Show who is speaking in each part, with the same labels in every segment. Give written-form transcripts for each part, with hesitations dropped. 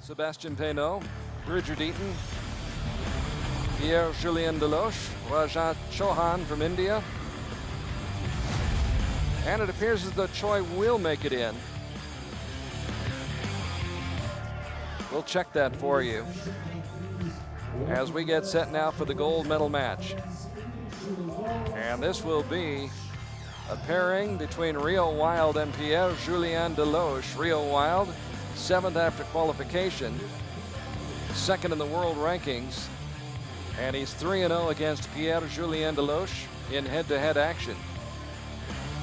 Speaker 1: Sébastien Peynaud, Bridger Deaton, Pierre-Julien Deloche, Rajat Chauhan from India. And it appears as though Choi will make it in. We'll check that for you as we get set now for the gold medal match. And this will be a pairing between Reo Wilde and Pierre-Julien Deloche. Reo Wilde, 7th after qualification, 2nd in the world rankings, and he's 3-0 against Pierre-Julien Deloche in head-to-head action.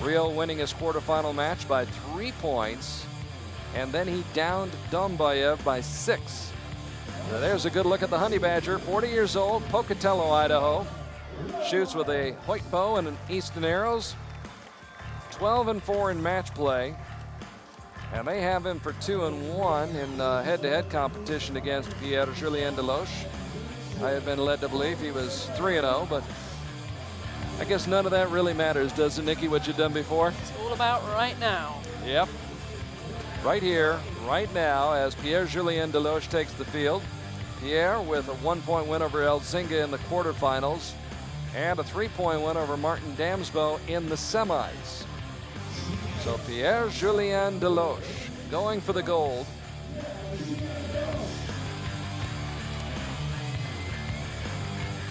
Speaker 1: Reo winning his quarterfinal match by 3 points, and then he downed Dombayev by 6. So there's a good look at the Honey Badger, 40 years old, Pocatello, Idaho. Shoots with a Hoyt bow and an Easton arrows. 12-4 in match play. And they have him for 2-1 in head-to-head competition against Pierre-Julien Deloche. I had been led to believe he was 3-0, but I guess none of that really matters, does it, Nikki, what you've done before?
Speaker 2: It's all about right now.
Speaker 1: Yep. Right here, right now, as Pierre-Julien Deloche takes the field. Pierre with a 1-point win over Elzinga in the quarterfinals and a 3-point win over Martin Damsbo in the semis. So Pierre-Julien Deloche going for the gold.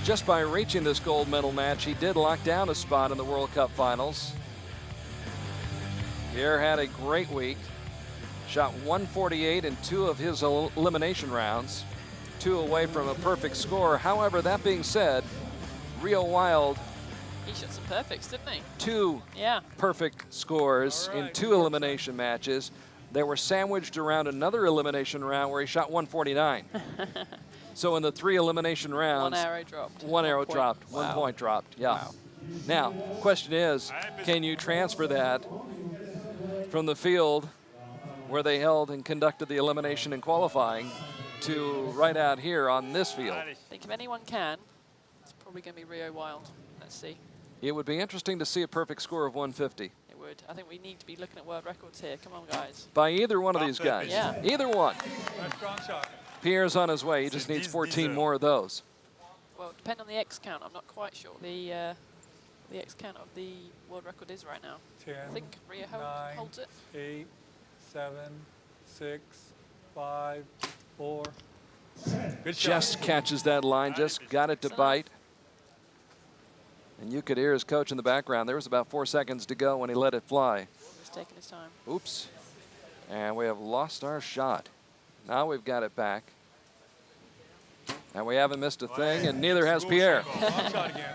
Speaker 1: Just by reaching this gold medal match, he did lock down a spot in the World Cup finals. Pierre had a great week. Shot 148 in 2 of his elimination rounds, 2 away from a perfect score. However, that being said, Reo Wilde,
Speaker 2: he shot some perfects, didn't he?
Speaker 1: 2 perfect scores in 2 elimination matches. They were sandwiched around another elimination round where he shot 149. So in the 3 elimination rounds,
Speaker 2: 1 arrow dropped.
Speaker 1: 1 arrow dropped, 1 point dropped. Yeah.
Speaker 2: Wow.
Speaker 1: Now, question is, can you transfer that from the field where they held and conducted the elimination and qualifying to right out here on this field?
Speaker 2: I think if anyone can, it's probably going to be Reo Wilde. Let's see.
Speaker 1: It would be interesting to see a perfect score of 150.
Speaker 2: It would. I think we need to be looking at world records here. Come on, guys.
Speaker 1: By either one of these guys.
Speaker 2: Yeah.
Speaker 1: Either one.
Speaker 3: Strong shot.
Speaker 1: Pierre's on his way. He just needs 14 more of those.
Speaker 2: Well, depending on the X count, I'm not quite sure the X count of the world record is right now.
Speaker 3: 10,
Speaker 2: I think Reo
Speaker 3: 9,
Speaker 2: holds it.
Speaker 3: 8, 7, 6, 5, 4. Good shot.
Speaker 1: Just catches that line, just got it to bite. And you could hear his coach in the background. There was about 4 seconds to go when he let it fly.
Speaker 2: He's taking his time.
Speaker 1: Oops. And we have lost our shot. Now we've got it back. And we haven't missed a thing, and neither has Pierre.
Speaker 3: Long shot again.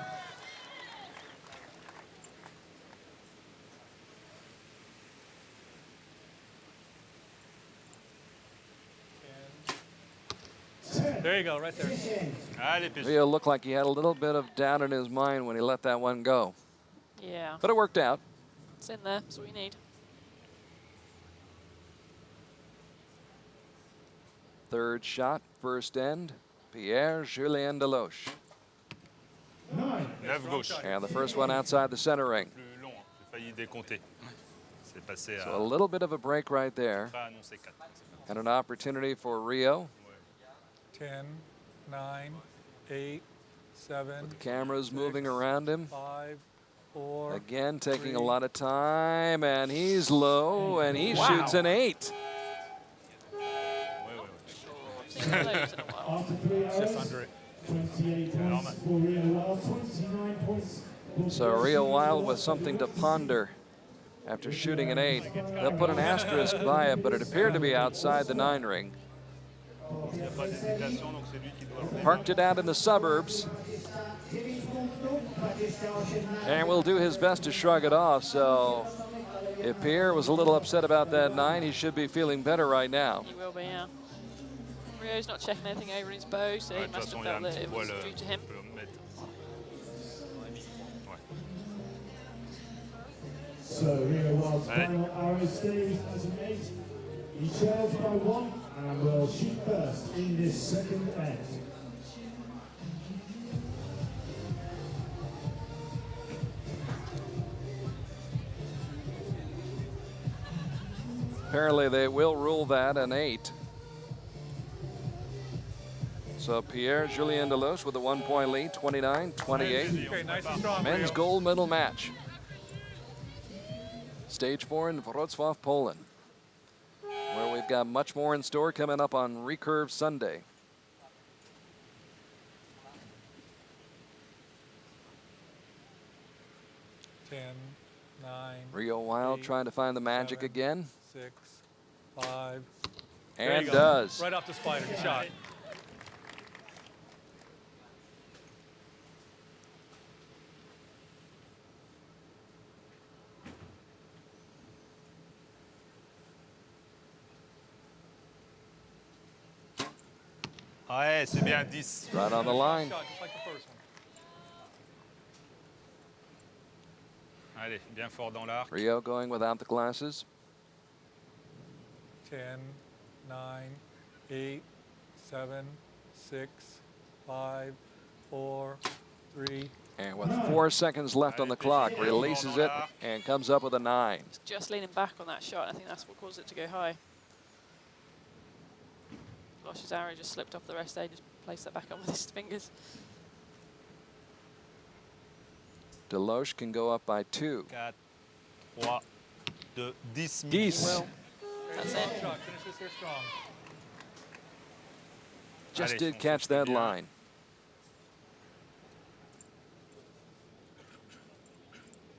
Speaker 3: There you go, right there.
Speaker 1: Reo looked like he had a little bit of doubt in his mind when he let that one go.
Speaker 2: Yeah.
Speaker 1: But it worked out.
Speaker 2: It's in there. That's what we need.
Speaker 1: Third shot, first end, Pierre-Julien Deloche.
Speaker 4: 9 gauche.
Speaker 1: And the first one outside the center ring. So a little bit of a break right there. And an opportunity for Reo.
Speaker 3: 10, 9, 8, 7.
Speaker 1: The cameras moving around him.
Speaker 3: 5, 4.
Speaker 1: Again, taking a lot of time, and he's low, and he shoots an 8.
Speaker 3: Just under it.
Speaker 4: 28 points for Reo Wilde, 29 points.
Speaker 1: So Reo Wilde with something to ponder after shooting an 8. They'll put an asterisk by it, but it appeared to be outside the 9 ring. Parked it out in the suburbs. And will do his best to shrug it off. So if Pierre was a little upset about that 9, he should be feeling better right now.
Speaker 2: He will be, yeah. Rio's not checking anything over in his bow, so he must have felt that it was due to him.
Speaker 4: So Reo Wilde's final arrow stays as an 8. He trails by 1 and will shoot first in this second end.
Speaker 1: Apparently they will rule that an 8. So Pierre-Julien Deloche with a 1-point lead, 29-28.
Speaker 3: Okay, nice and strong.
Speaker 1: Men's
Speaker 3: Reo.
Speaker 1: gold medal match. Stage 4 in Wroclaw, Poland, where we've got much more in store coming up on Recurve Sunday. Reo Wilde
Speaker 3: 8,
Speaker 1: trying to find the magic
Speaker 3: 7,
Speaker 1: again.
Speaker 3: 6, 5. There
Speaker 1: And
Speaker 3: you go.
Speaker 1: does.
Speaker 3: Right off the spider. Good shot.
Speaker 5: Ouais, c'est bien, 10.
Speaker 1: Right on the line.
Speaker 3: Shot, just like the first one.
Speaker 5: Allez, bien fort dans l'arc.
Speaker 1: Reo going without the glasses.
Speaker 3: 10, 9, 8, 7, 6, 5, 4, 3.
Speaker 1: And with 4 seconds left on the clock, releases it and comes up with a 9.
Speaker 2: Just leaning back on that shot. I think that's what caused it to go high. Deloche's arrow just slipped off the rest there. Just placed that back on with his fingers.
Speaker 1: Deloche can go up by 2.
Speaker 5: 4, 3, 2, 10.
Speaker 1: 10.
Speaker 2: Well, that's
Speaker 3: Strong
Speaker 2: it.
Speaker 3: shot. Finish this here strong.
Speaker 1: Just
Speaker 5: Allez,
Speaker 1: did
Speaker 5: on
Speaker 1: catch
Speaker 5: se
Speaker 1: that
Speaker 5: fait bien.
Speaker 1: line.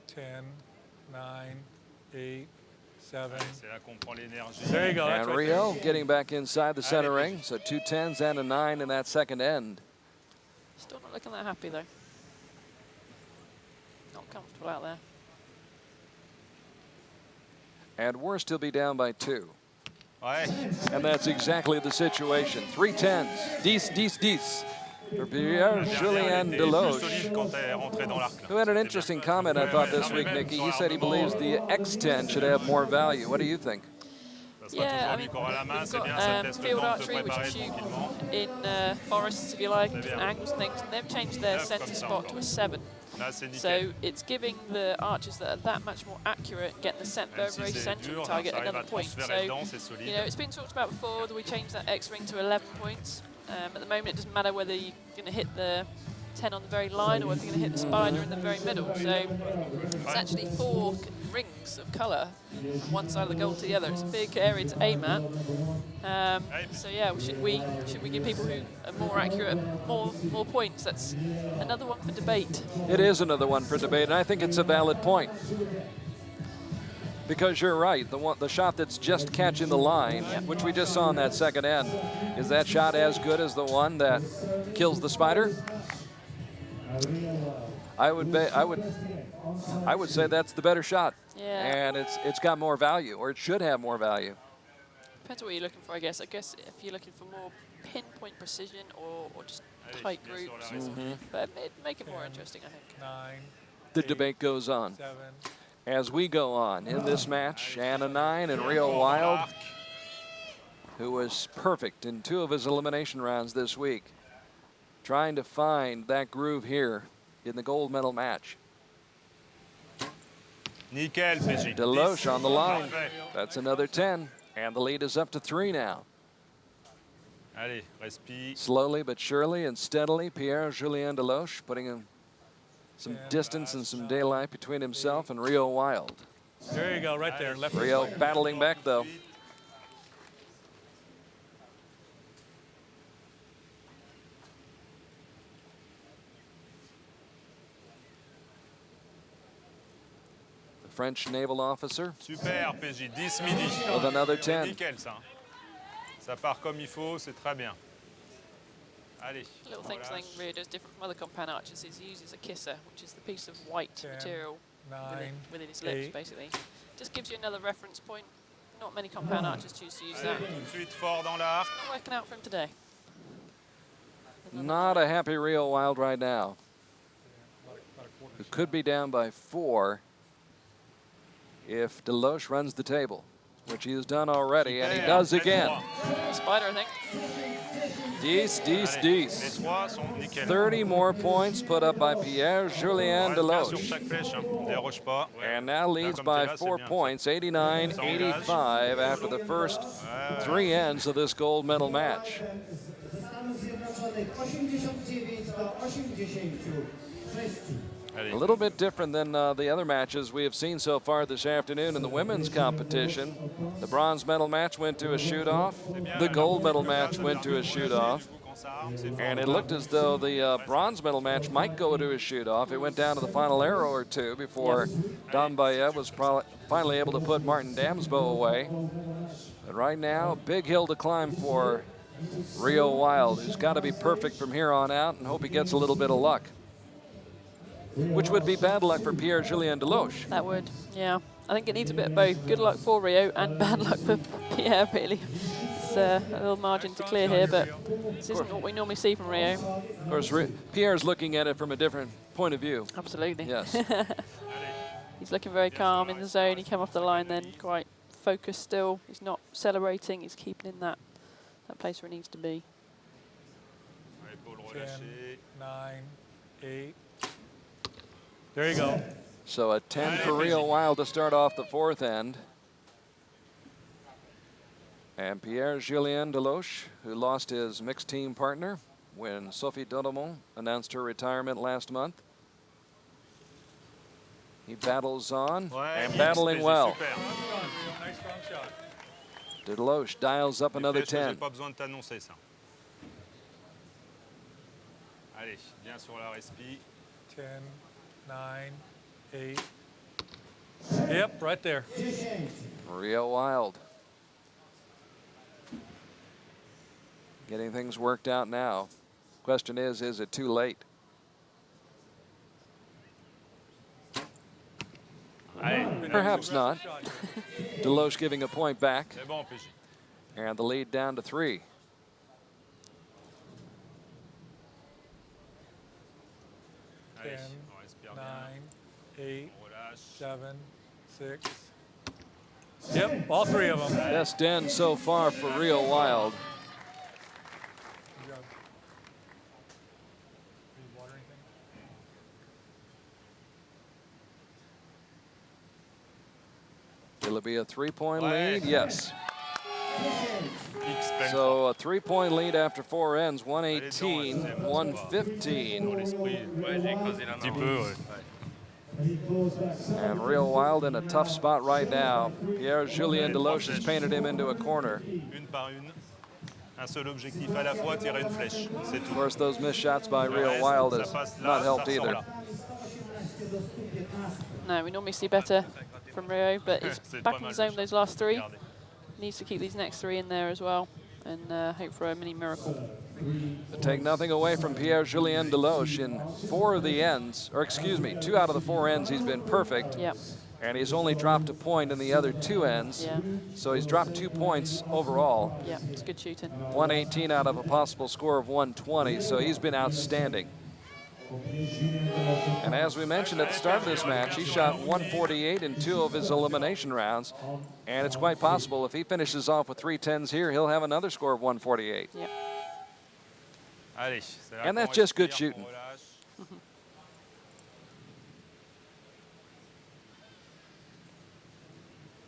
Speaker 3: 10, 9, 8, 7.
Speaker 5: C'est là qu'on prend l'énergie.
Speaker 3: There you go. That's
Speaker 1: And
Speaker 3: right
Speaker 1: Reo
Speaker 3: there.
Speaker 1: getting back inside the center ring. So 2 10s and a 9 in that second end.
Speaker 2: Still not looking that happy though. Not comfortable out there.
Speaker 1: And worst, he'll be down by 2.
Speaker 5: Ouais.
Speaker 1: And that's exactly the situation. 3 10s. 10, 10, 10. For Pierre-Julien Deloche, who had an interesting comment, I thought, this week, Nikki. He said he believes the X10 should have more value. What do you think?
Speaker 2: Yeah, I mean, we've got field archery, which you shoot in forests, if you like, different angles and things, and they've changed their center spot to a 7. So it's giving the archers that are that much more accurate, getting the very center of the target another point. So, you know, it's been talked about before that we changed that X ring to 11 points. At the moment, it doesn't matter whether you're going to hit the 10 on the very line or whether you're going to hit the spider in the very middle. So it's actually 4 rings of colour from one side of the goal to the other. It's a big area to aim at. So yeah, should we give people who are more accurate more points? That's another one for debate.
Speaker 1: It is another one for debate, and I think it's a valid point. Because you're right, the shot that's just catching the line, which we just saw in that second end, is that shot as good as the one that kills the spider? I would say that's the better shot.
Speaker 2: Yeah.
Speaker 1: And it's got more value, or it should have more value.
Speaker 2: Depends what you're looking for, I guess. I guess if you're looking for more pinpoint precision or just tight groups, but it'd make it more interesting, I think.
Speaker 3: 9.
Speaker 1: The debate goes on
Speaker 3: 7.
Speaker 1: as we go on in this match. And a 9 and Reo Wilde, who was perfect in 2 of his elimination rounds this week, trying to find that groove here in the gold medal match.
Speaker 5: Nickel, PJ.
Speaker 1: Deloche on the line.
Speaker 5: Parfait.
Speaker 1: That's another 10, and the lead is up to 3 now.
Speaker 5: Allez, respire.
Speaker 1: Slowly but surely and steadily, Pierre-Julien Deloche putting in some distance and some daylight between himself and Reo Wilde.
Speaker 3: There you go, right there. Left
Speaker 1: Reo
Speaker 3: wrist.
Speaker 1: battling back, though. The French naval officer
Speaker 5: Super, PJ. 10 midi.
Speaker 1: with another 10.
Speaker 5: Nickel, ça. Ça part comme il faut, c'est très bien. Allez.
Speaker 2: Little things I think Reo does different from other compound archers is he uses a kisser, which is the piece of white
Speaker 3: 10,
Speaker 2: material
Speaker 3: 9,
Speaker 2: within his lips,
Speaker 3: 8.
Speaker 2: basically. Just gives you another reference point. Not many compound archers choose to use that.
Speaker 5: Allez, tout de suite fort dans l'arc.
Speaker 2: Not working out for him today.
Speaker 1: Not a happy Reo Wilde right now. Who could be down by 4 if Deloche runs the table, which he has done already, and he does again.
Speaker 2: Spider, I think.
Speaker 1: 10, 10,
Speaker 5: Les
Speaker 1: 10.
Speaker 5: 3 sont nickel.
Speaker 1: 30 more points put up by Pierre-Julien
Speaker 5: Reste bien sur
Speaker 1: Deloche.
Speaker 5: chaque flèche, hein. Déroge pas.
Speaker 1: And now leads
Speaker 5: Comme
Speaker 1: by
Speaker 5: t'es là, c'est
Speaker 1: 4
Speaker 5: bien.
Speaker 1: points, 89-85 after the first 3 ends of this gold medal match.
Speaker 4: Stanów Zjednoczonych 89 do 86.
Speaker 1: A little bit different than the other matches we have seen so far this afternoon in the women's competition. The bronze medal match went to a shoot-off. The gold medal match went to a shoot-off. And it looked as though the bronze medal match might go to a shoot-off. It went down to the final arrow or two before Dambayev was finally able to put Martin Damsbo away. But right now, big hill to climb for Reo Wilde, who's got to be perfect from here on out and hope he gets a little bit of luck. Which would be bad luck for Pierre-Julien Deloche.
Speaker 2: That would, yeah. I think it needs a bit of both. Good luck for Reo and bad luck for Pierre, really. It's a little margin to clear here, but this isn't what we normally see from Reo.
Speaker 1: Of course, Pierre's looking at it from a different point of view.
Speaker 2: Absolutely.
Speaker 1: Yes.
Speaker 2: He's looking very calm in the zone. He came off the line then quite focused still. He's not celebrating. He's keeping in that place where he needs to be.
Speaker 3: 10, 9, 8. There you go.
Speaker 1: So a 10 for Reo Wilde to start off the fourth end. And Pierre-Julien Deloche, who lost his mixed team partner when Sophie Dodemont announced her retirement last month. He battles on and battling well.
Speaker 3: Nice strong shot.
Speaker 1: Deloche dials up another 10.
Speaker 5: Pas besoin de t'annoncer ça. Allez, bien sur la respi.
Speaker 3: 10, 9, 8. Yep, right there.
Speaker 1: Reo Wilde getting things worked out now. Question is it too late? Perhaps not. Deloche giving a point back.
Speaker 5: C'est bon, PJ.
Speaker 1: And the lead down to 3.
Speaker 3: 10, 9, 8, 7, 6. Yep, all three of them.
Speaker 1: Best end so far for Reo Wilde.
Speaker 3: Good job. Need water, anything?
Speaker 1: Will it be a 3-point lead? Yes.
Speaker 5: X
Speaker 1: So a 3-point lead after 4 ends, 118, 115.
Speaker 5: Un petit peu, ouais.
Speaker 1: And Reo Wilde in a tough spot right now. Pierre-Julien Deloche has painted him into a corner.
Speaker 5: Une par une. Un seul objectif à la fois, tirer une flèche. C'est
Speaker 1: Of
Speaker 5: tout.
Speaker 1: course, those missed shots by Reo Wilde has not helped either.
Speaker 2: No, we normally see better from Reo, but he's back in the zone those last 3. Needs to keep these next 3 in there as well and hope for a mini miracle.
Speaker 1: To take nothing away from Pierre-Julien Deloche in 4 of the ends, or excuse me, 2 out of the 4 ends he's been perfect.
Speaker 2: Yep.
Speaker 1: And he's only dropped a point in the other 2 ends.
Speaker 2: Yeah.
Speaker 1: So he's dropped 2 points overall.
Speaker 2: Yeah, it's good shooting.
Speaker 1: 118 out of a possible score of 120, so he's been outstanding. And as we mentioned at the start of this match, he shot 148 in 2 of his elimination rounds. And it's quite possible if he finishes off with 3 10s here, he'll have another score of 148.
Speaker 2: Yep.
Speaker 5: Allez, c'est là
Speaker 1: And
Speaker 5: qu'on
Speaker 1: that's just good
Speaker 5: respire,
Speaker 1: shooting.
Speaker 5: on relâche.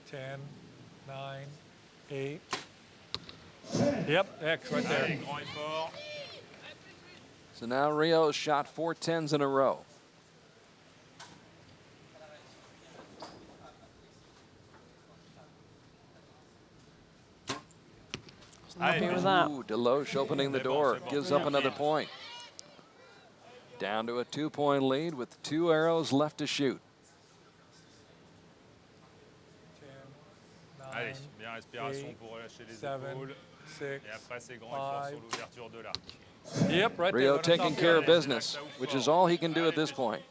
Speaker 3: 10, 9, 8. Yep, X right there.
Speaker 5: Allez, grand effort.
Speaker 1: So now Rio's shot 4 10s in a row.
Speaker 2: Happy with that.
Speaker 1: Ooh, Deloche opening the door, gives up another point. Down to a 2-point lead with 2 arrows left to shoot.
Speaker 3: 10, 9,
Speaker 5: Allez, bien respiration
Speaker 3: 8,
Speaker 5: pour relâcher les
Speaker 3: 7,
Speaker 5: épaules.
Speaker 3: 6.
Speaker 5: Et après, c'est grand effort
Speaker 3: 5.
Speaker 5: sur l'ouverture de l'arc.
Speaker 3: Yep, right
Speaker 1: Rio
Speaker 3: there.
Speaker 1: taking care of business, which is all he can do at this point.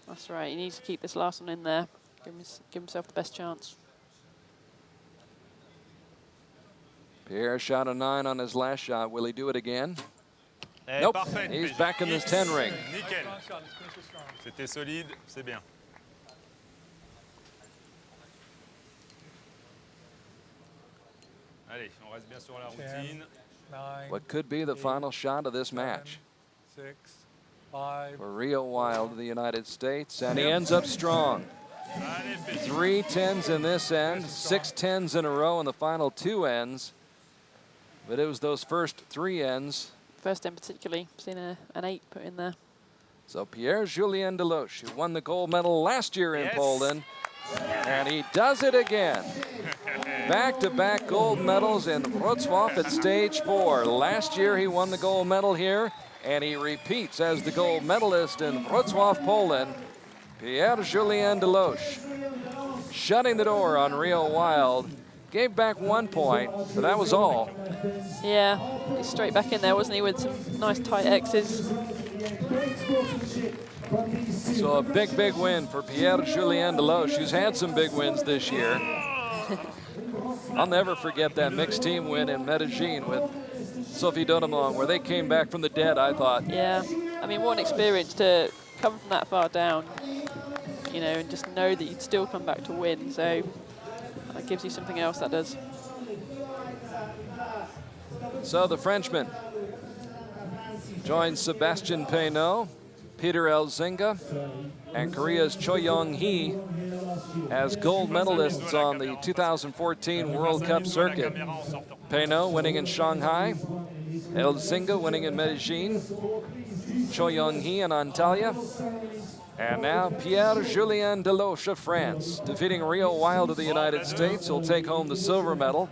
Speaker 2: That's right. He needs to keep this last one in there. Give himself the best chance.
Speaker 1: Pierre shot a 9 on his last shot. Will he do it again?
Speaker 5: Eh,
Speaker 1: Nope.
Speaker 5: parfait,
Speaker 1: He's
Speaker 5: PJ.
Speaker 1: back in this 10 ring.
Speaker 5: Nickel.
Speaker 3: Strong shot. Let's finish it strong.
Speaker 5: C'était solide, c'est bien. Allez, on reste bien sur la
Speaker 3: 10,
Speaker 5: routine.
Speaker 3: 9,
Speaker 1: What could be the final shot of this match
Speaker 3: 6, 5.
Speaker 1: for Reo Wilde of the United States, and he ends up strong.
Speaker 5: Allez, PJ.
Speaker 1: 3 10s in this end, 6 10s in a row in the final 2 ends. But it was those first 3 ends
Speaker 2: First time particularly, seen an 8 put in there.
Speaker 1: So Pierre-Julien Deloche, who won the gold medal last year in Poland, and he does it again. Back-to-back gold medals in Wroclaw at stage 4. Last year he won the gold medal here, and he repeats as the gold medalist in Wroclaw, Poland. Pierre-Julien Deloche shutting the door on Reo Wilde. Gave back 1 point, but that was all.
Speaker 2: Yeah, he's straight back in there, wasn't he, with some nice tight X's.
Speaker 1: So a big, big win for Pierre-Julien Deloche, who's had some big wins this year. I'll never forget that mixed team win in Medellin with Sophie Dodemont, where they came back from the dead, I thought.
Speaker 2: Yeah, I mean, what an experience to come from that far down, you know, and just know that you'd still come back to win. So that gives you something else, that does.
Speaker 1: So the Frenchman joins Sebastian Peinot, Peter Elzinga, and Korea's Cho Young-hee as gold medalists on the 2014 World Cup circuit. Peinot winning in Shanghai, Elzinga winning in Medellin, Cho Young-hee in Antalya, and now Pierre-Julien Deloche of France, defeating Reo Wilde of the United States. He'll take home the silver medal.